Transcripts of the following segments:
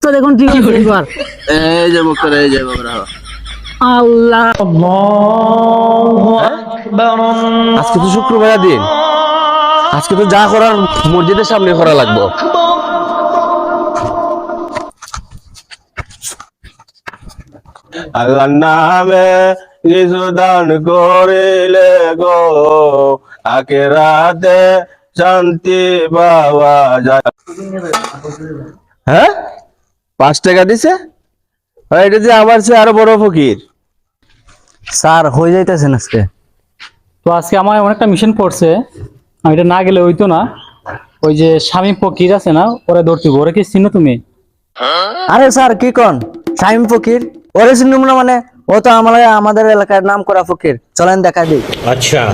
অবস্থা দেখুন ঠিক আছে এবার। এই যে মুক্তার এই যে বাবা আল্লাহ আজকে তো শুক্রবার দিন, আজকে তো যা করার মসজিদের সামনে করা লাগবে। আল্লাহর নামে কিছু দান করিলে গো আখিরাতে শান্তি পাওয়া যায়। হ্যাঁ 5 টাকা দিছে, এটা যে আমার চেয়ে আরো বড় ফকির। স্যার হয়ে যাইতেছেন আজকে। তো আজকে আমার এমন একটা মিশন পড়ছে, আমি এটা না গেলে হইতো না। ওই যে স্বামী ফকির আছে না, ওরা ধরতে ওরা কি চিনো তুমি? আরে স্যার কি কোন শামিম ফকির? ওরে চিনুম না মানে? ও তো আমাদের এলাকার নাম করা ফকির, চলেন দেখা দিই।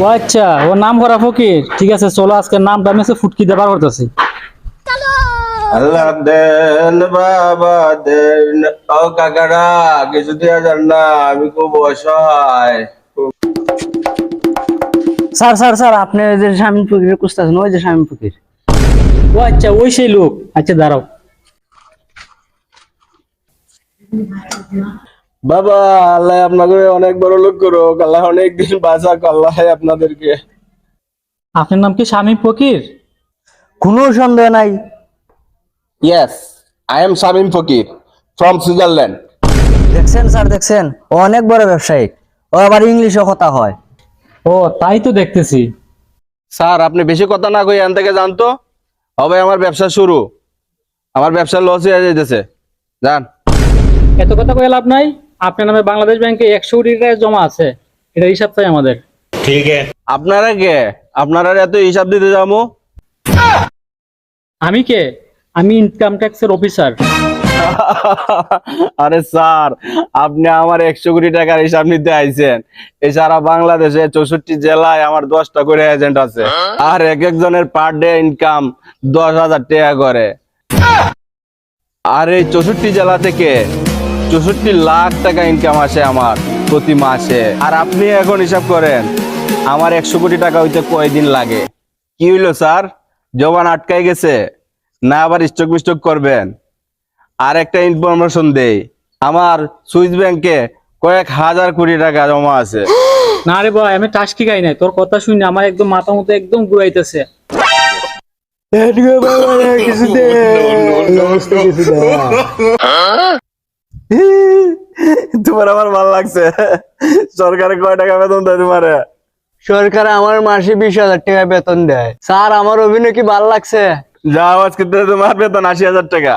ও আচ্ছা, ও নাম করা ফকির। ঠিক আছে চলো, আজকে নামটা আমি ফুটকি দেবার করতেছি। আল্লাহ দেন বাবা দেন, ও কাকারা কিছু দেওয়া যান না, আমি খুব অসহায়। স্যার স্যার স্যার আপনি ওই যে শামিম ফকিরের কুস্তাছেন, ওই যে শামিম ফকির। ও আচ্ছা, ওই সেই লোক। আচ্ছা দাঁড়াও। বাবা আল্লাহ আপনাকে অনেক বড় লোক করো, আল্লাহ অনেক দিন বাঁচাক আল্লাহ আপনাদেরকে। আপনার নাম কি স্বামী ফকির? কোনো সন্দেহ নাই। Yes, I am Shamim Fakir from Switzerland. দেখছেন স্যার, দেখছেন ও অনেক বড় ব্যবসায়ী, ও আবার ইংলিশও কথা হয়। ও তাই তো দেখতেছি। স্যার আপনি বেশি কথা না কই এখান থেকে জানতো হবে, আমার ব্যবসা শুরু, আমার ব্যবসা লস হয়ে যাইতেছে, জান। এত কথা কয়ে লাভ নাই। আপনার নামে বাংলাদেশ ব্যাংকে 100 কোটি টাকা জমা আছে, এটা হিসাব চাই আমাদের। আপনারা কে, আপনারা এত হিসাব দিতে যাবো? আমি কে? আমি ইনকাম ট্যাক্সের অফিসার। আরে স্যার আপনি আমার 100 কোটি টাকার হিসাব নিতে আইছেন? এই সারা বাংলাদেশে 64 জেলায় আমার 10টা করে এজেন্ট আছে, আর এক একজনের পার ডে ইনকাম 10,000 টাকা করে। আর এই 64 জেলা থেকে 64 লাখ টাকা ইনকাম আসে আমার প্রতি মাসে। আর আপনি এখন হিসাব করেন আমার 100 কোটি টাকা হইতে কয়দিন লাগে? কি হইলো স্যার, জবান আটকাই গেছে না আবার স্টক বিস্টক করবেন? আর একটা ইনফরমেশন দেই, আমার সুইস ব্যাংকে কয়েক হাজার কোটি টাকা জমা আছে। না রে ভাই, আমি টাস্কি খাই নাই। তোর কথা শুনে আমার একদম মাথা মতো একদম ঘুরাইতেছে। তোমার আমার ভালো লাগছে? সরকারে কয় টাকা বেতন দেয় তোমার? সরকার আমার মাসে 20,000 টাকা বেতন দেয়। স্যার আমার অভিনয় কি ভালো লাগছে? যাও আজকে তোমার বেতন 80,000 টাকা।